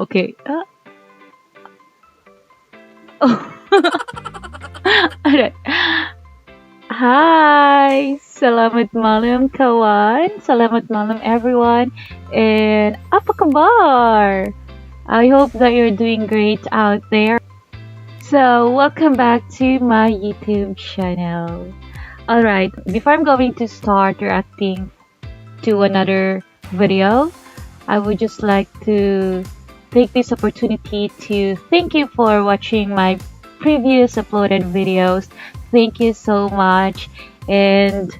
Okay. Oh. Alright. Hai, selamat malam kawan. Selamat malam everyone. And apa kabar? I hope that you're doing great out there. So, welcome back to my YouTube channel. Alright, before I'm going to start reacting to another video, I would just like to take this opportunity to thank you for watching my previous uploaded videos. Thank you so much, and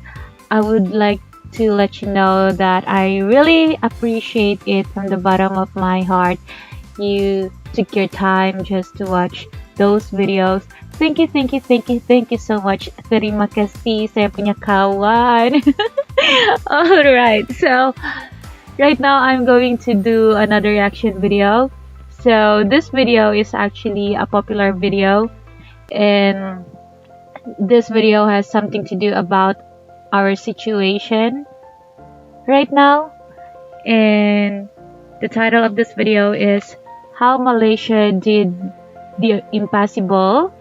I would like to let you know that I really appreciate it from the bottom of my heart. You took your time just to watch those videos. Thank you, thank you, thank you, thank you so much. Terima kasih, saya punya kawan. Alright, so right now I'm going to do another reaction video. So this video is actually a popular video, and this video has something to do about our situation right now. And the title of this video is How Malaysia Did the Impossible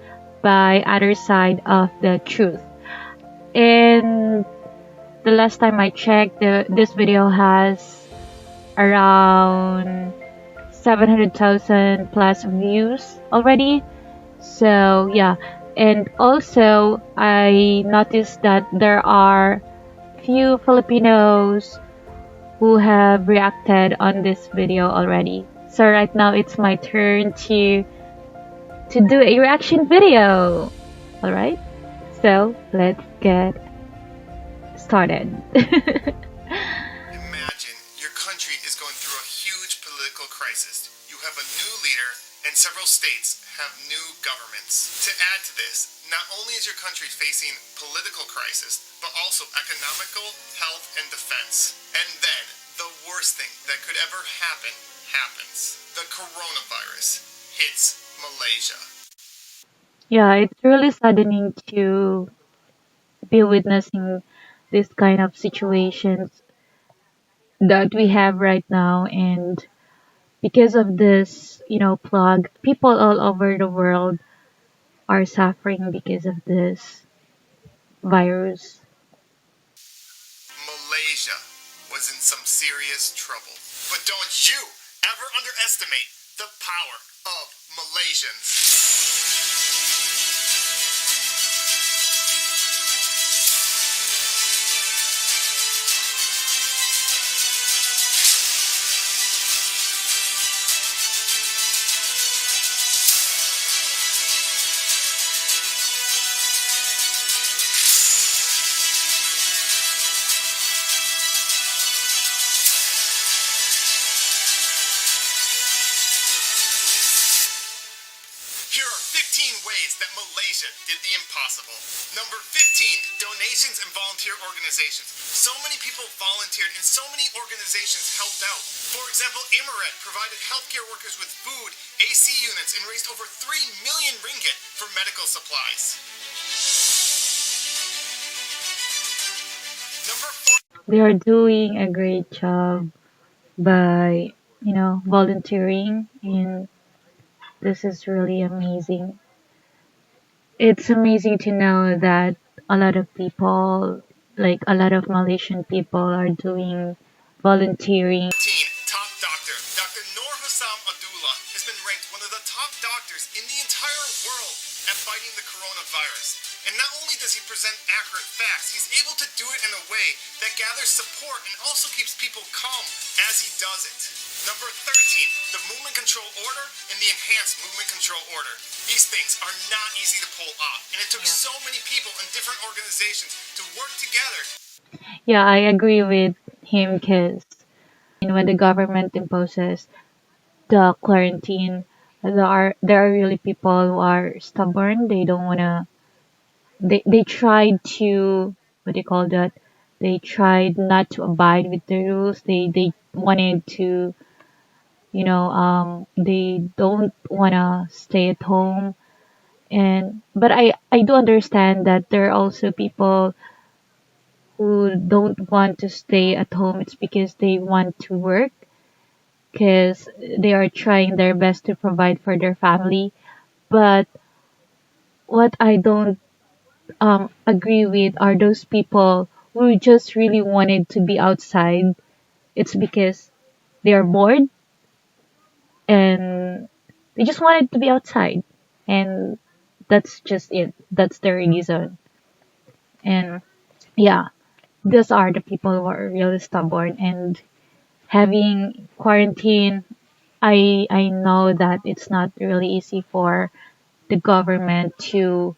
by Other Side of the Truth. And the last time I checked, this video has around 700,000 plus views already. So yeah, and also I noticed that there are few Filipinos who have reacted on this video already. So right now it's my turn to do a reaction video. All right, so let's get started. Imagine your country is going through a huge political crisis. You have a new leader, and several states have new governments. To add to this, not only is your country facing political crisis, but also economical, health, and defense. And then, the worst thing that could ever happen happens. The coronavirus hits Malaysia. Yeah, it's really saddening to be witnessing this kind of situations that we have right now. And because of this, plug, people all over the world are suffering because of this virus. Malaysia was in some serious trouble. But don't you ever underestimate the power of Malaysians. Here are 15 ways that Malaysia did the impossible. Number 15, donations and volunteer organizations. So many people volunteered and so many organizations helped out. For example, Imaret provided healthcare workers with food, AC units, and raised over 3 million ringgit for medical supplies. Number 4. They are doing a great job by, volunteering, and this is really amazing. It's amazing to know that a lot of people, like a lot of Malaysian people, are doing volunteering. Top doctor. Dr. Noor Hussam Abdullah has been ranked one of the top doctors in the entire world at fighting the coronavirus. And not only does he present accurate facts, he's able to do it in a way that gathers support and also keeps people calm as he does it. Number 13, the Movement Control Order and the Enhanced Movement Control Order. These things are not easy to pull off, and it took so many people and different organizations to work together. Yeah, I agree with him because when the government imposes the quarantine, there are really people who are stubborn. They don't wanna. They tried to, what do you call that? They tried not to abide with the rules. They wanted to, they don't wanna stay at home. But I do understand that there are also people who don't want to stay at home. It's because they want to work, because they are trying their best to provide for their family. But what I don't agree with are those people who just really wanted to be outside. It's because they are bored and they just wanted to be outside. And that's just it. That's the reason. And yeah, these are the people who are really stubborn and having quarantine. I know that it's not really easy for the government to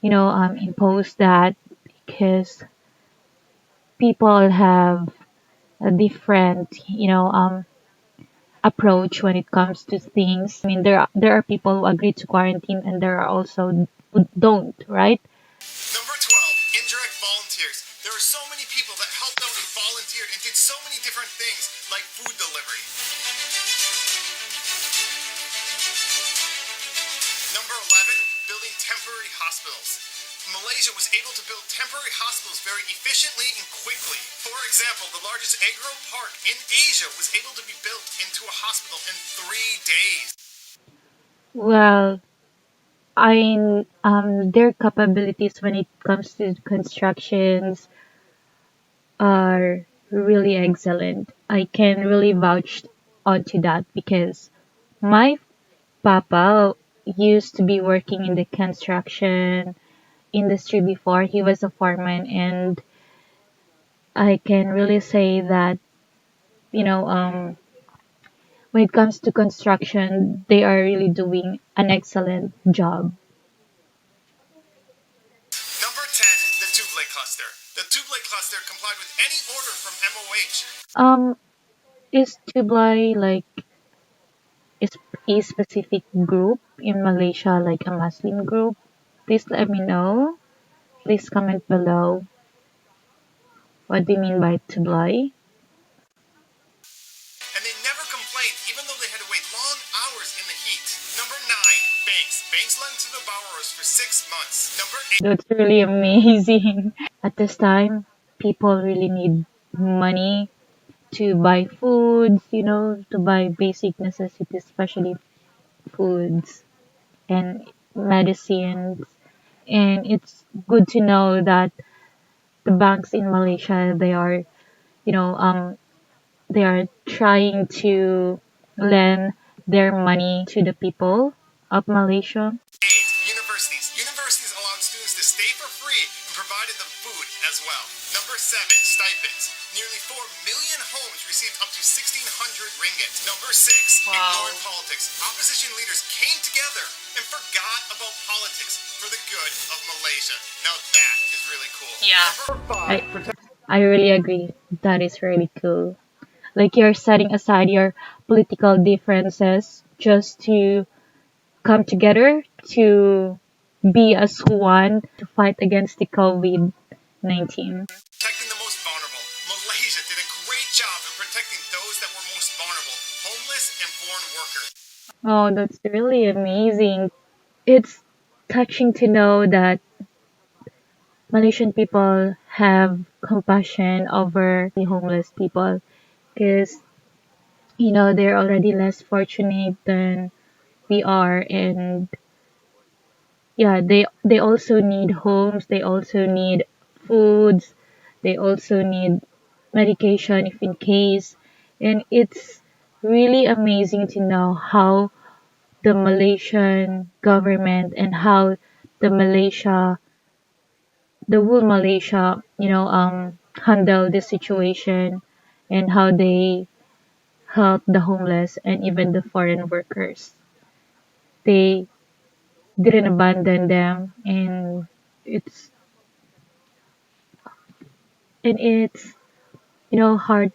impose that because people have a different approach when it comes to things. I mean, there are people who agree to quarantine and there are also who don't, right? Number 12, indirect volunteers. There are so many people that helped out and volunteered and did so many different things, like food delivery. Number 11, building temporary hospitals. Malaysia was able to build temporary hospitals very efficiently and quickly. For example, the largest agro park in Asia was able to be built into a hospital in 3 days. Well, their capabilities when it comes to constructions are really excellent. I can really vouch onto that because my papa used to be working in the construction industry before. He was a foreman, and I can really say that, you know, when it comes to construction, they are really doing an excellent job. Number 10, the Tublai cluster. The Tublai cluster complied with any order from MOH. Um, is Tublai like is a specific group in Malaysia, like a Muslim group? Please let me know. Please comment below. What do you mean by Tublai? And they never complained, even though they had to wait long hours in the heat. Number 9, banks. Banks lent to the borrowers for 6 months. Number 8, That's really amazing. At this time, people really need money to buy foods, to buy basic necessities, especially foods and medicines. And it's good to know that the banks in Malaysia, you know, um, they are trying to lend their money to the people of Malaysia. universities. Universities allowed students to stay for free and provided them food as well. Number 7, stipends. Nearly 4 million homes received up to 1,600 ringgit. Number 6, ignored politics. Opposition leaders came together and forgot about politics for the good of Malaysia. Now that is really cool. Yeah. Number I 5, protect. I really agree. That is really cool. Like you're setting aside your political differences just to come together to be as one to fight against the COVID-19. Protecting the most vulnerable. Malaysia did a great job in protecting those that were most vulnerable, homeless and foreign workers. Oh, that's really amazing. It's touching to know that Malaysian people have compassion over the homeless people because they're already less fortunate than we are, and yeah, they also need homes, they also need foods, they also need medication if in case. And it's really amazing to know how the Malaysian government and how the Malaysia the whole Malaysia handle this situation and how they help the homeless and even the foreign workers. They didn't abandon them, it's it's heartwarming.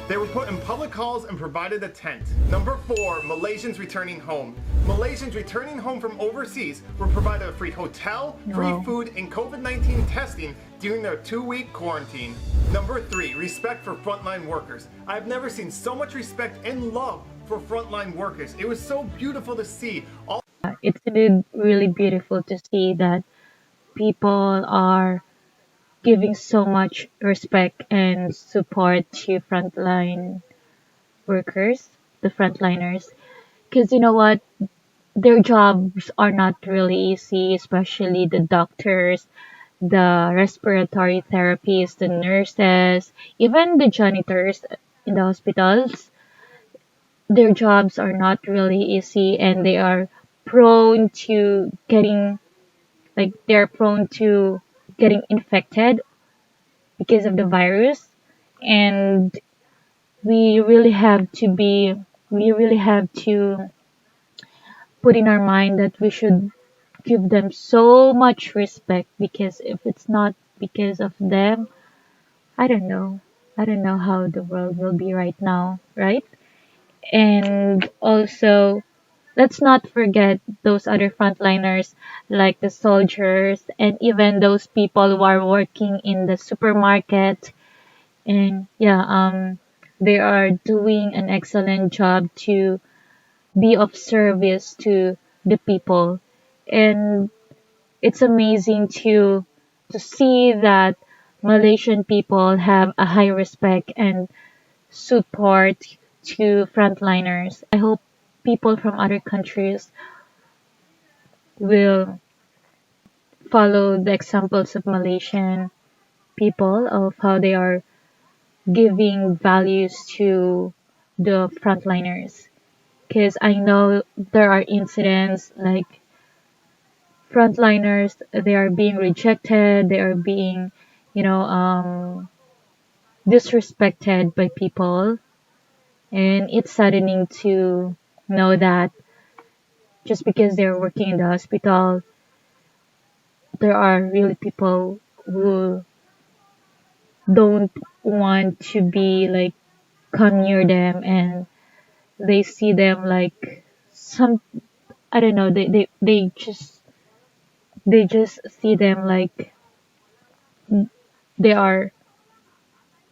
They were put in public halls and provided a tent. Number 4, Malaysians returning home. Malaysians returning home from overseas were provided a free hotel, free Wow. food, and COVID-19 testing during their 2-week quarantine. Number 3, respect for frontline workers. I've never seen so much respect and love for frontline workers. It was so beautiful to see all It's really beautiful to see that people are giving so much respect and support to frontline workers, the frontliners. Because you know what? Their jobs are not really easy, especially the doctors, the respiratory therapists, the nurses, even the janitors in the hospitals. Their jobs are not really easy and they are prone to getting they're prone to getting infected because of the virus. And we really have to be we really have to put in our mind that we should give them so much respect, because if it's not because of them, I don't know. I don't know how the world will be right now, right? And also, let's not forget those other frontliners like the soldiers and even those people who are working in the supermarket. And yeah, they are doing an excellent job to be of service to the people. And it's amazing to see that Malaysian people have a high respect and support to frontliners. I hope people from other countries will follow the examples of Malaysian people of how they are giving values to the frontliners. Because I know there are incidents like frontliners, they are being rejected, they are being, you know, disrespected by people. And it's saddening to know that just because they're working in the hospital, there are really people who don't want to be like come near them, and they see them like some, I don't know, they just see them like they are,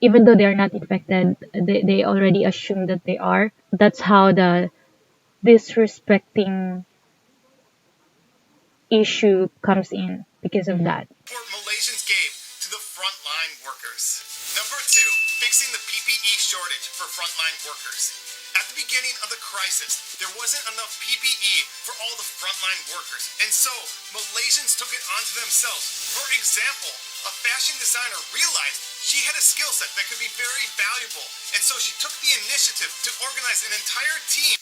even though they are not infected, they already assume that they are. That's how the disrespecting issue comes in because of that. Malaysians gave to the frontline workers. Number 2, fixing the PPE shortage for frontline workers. At the beginning of the crisis, there wasn't enough PPE for all the frontline workers, and so Malaysians took it onto themselves. For example, a fashion designer realized she had a skill set that could be very valuable, and so she took the initiative to organize an entire team.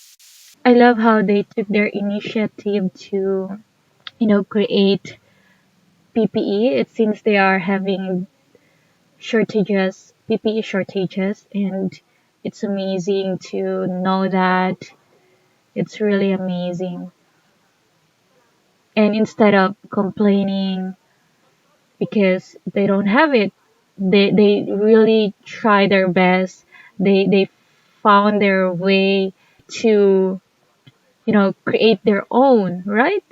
I love how they took their initiative to, create PPE. It seems they are having shortages, PPE shortages, and it's amazing to know that. It's really amazing. And instead of complaining because they don't have it, they really try their best. They found their way to, create their own, right?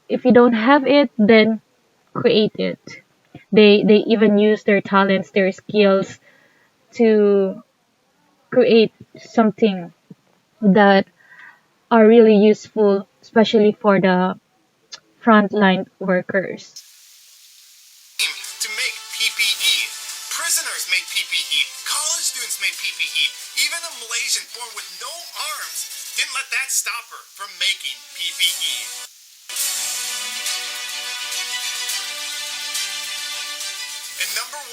If you don't have it, then create it. They even use their talents, their skills to create something that are really useful, especially for the frontline workers. To make PPE. Prisoners make PPE. College students make PPE. Even a Malaysian born with no arms didn't let that stop her from making PPE. And number 1,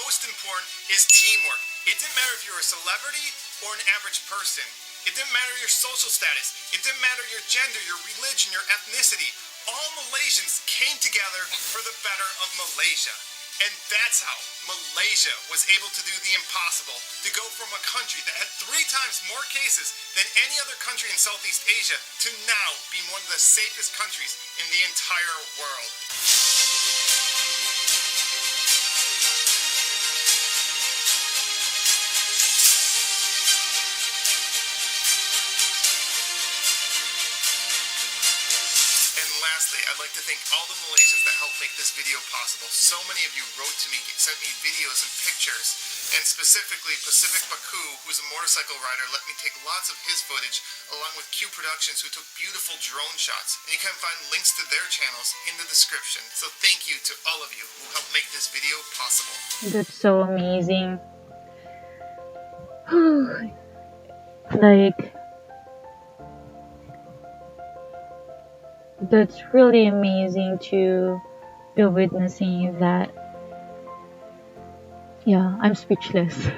most important, is teamwork. It didn't matter if you were a celebrity or an average person. It didn't matter your social status. It didn't matter your gender, your religion, your ethnicity. All Malaysians came together for the better of Malaysia. And that's how Malaysia was able to do the impossible, to go from a country that had 3 times more cases than any other country in Southeast Asia to now be one of the safest countries in the entire world. Lastly, I'd like to thank all the Malaysians that helped make this video possible. So many of you wrote to me, sent me videos and pictures, and specifically Pacific Baku, who's a motorcycle rider, let me take lots of his footage, along with Q Productions, who took beautiful drone shots. And you can find links to their channels in the description. So thank you to all of you who helped make this video possible. That's so amazing. Like, that's really amazing to be witnessing that. Yeah, I'm speechless.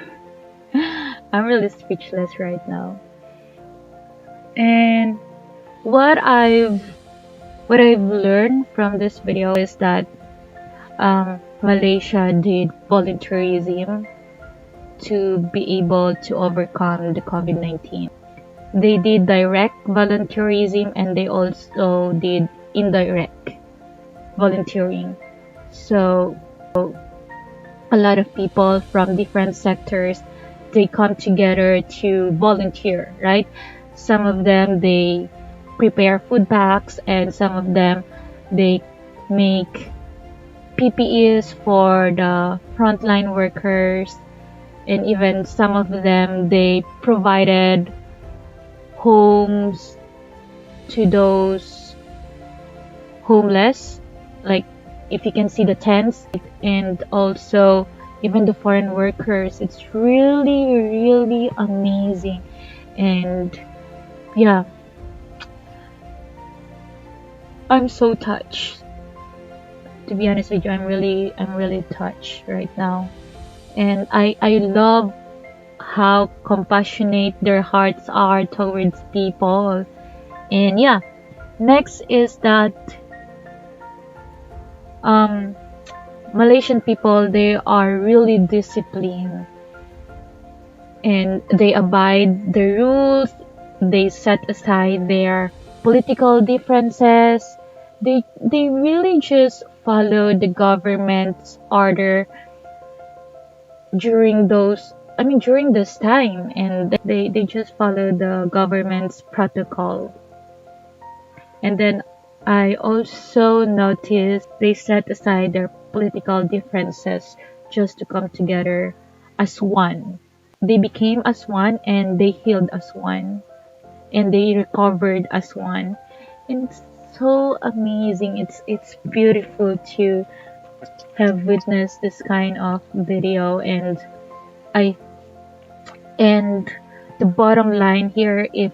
I'm really speechless right now. And what I've what I've learned from this video is that Malaysia did volunteerism to be able to overcome the COVID-19. They did direct volunteerism and they also did indirect volunteering. So a lot of people from different sectors, they come together to volunteer, right? Some of them, they prepare food packs, and some of them, they make PPEs for the frontline workers, and even some of them, they provided homes to those homeless, like if you can see the tents, and also even the foreign workers. It's really amazing. And yeah, I'm so touched, to be honest with you. I'm really touched right now. And I love how compassionate their hearts are towards people. And yeah, next is that Malaysian people, they are really disciplined and they abide the rules. They set aside their political differences. They really just follow the government's order during this time, and they just follow the government's protocol. And then I also noticed they set aside their political differences just to come together as one. They became as one and they healed as one and they recovered as one. And it's so amazing. It's beautiful to have witnessed this kind of video. And the bottom line here, if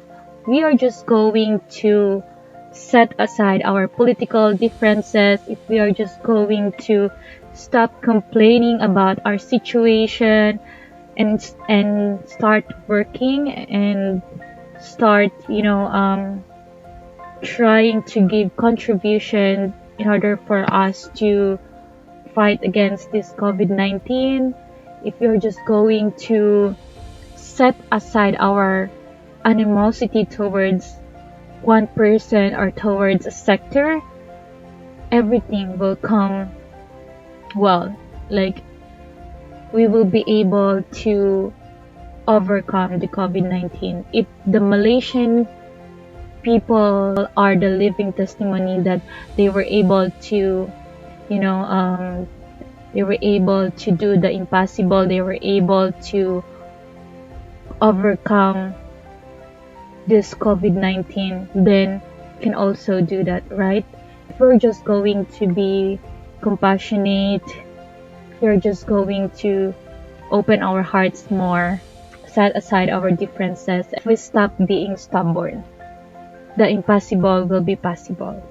we are just going to set aside our political differences, if we are just going to stop complaining about our situation and start working and start trying to give contribution in order for us to fight against this COVID-19, if you're just going to set aside our animosity towards one person or towards a sector, everything will come well. Like, we will be able to overcome the COVID-19. If the Malaysian people are the living testimony that they were able to, they were able to do the impossible, they were able to overcome this COVID-19, then can also do that, right? If we're just going to be compassionate, we're just going to open our hearts more, set aside our differences, if we stop being stubborn, the impossible will be possible.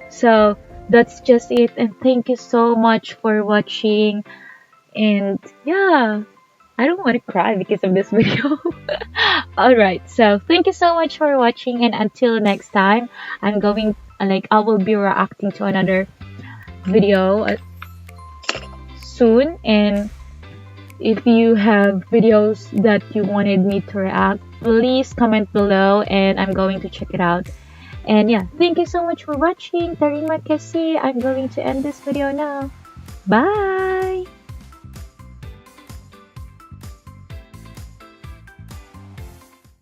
So that's just it, and thank you so much for watching. And yeah, I don't want to cry because of this video. Alright, so thank you so much for watching, and until next time, I will be reacting to another video soon. And if you have videos that you wanted me to react, please comment below and I'm going to check it out. And yeah, thank you so much for watching. Terima kasih. I'm going to end this video now. Bye!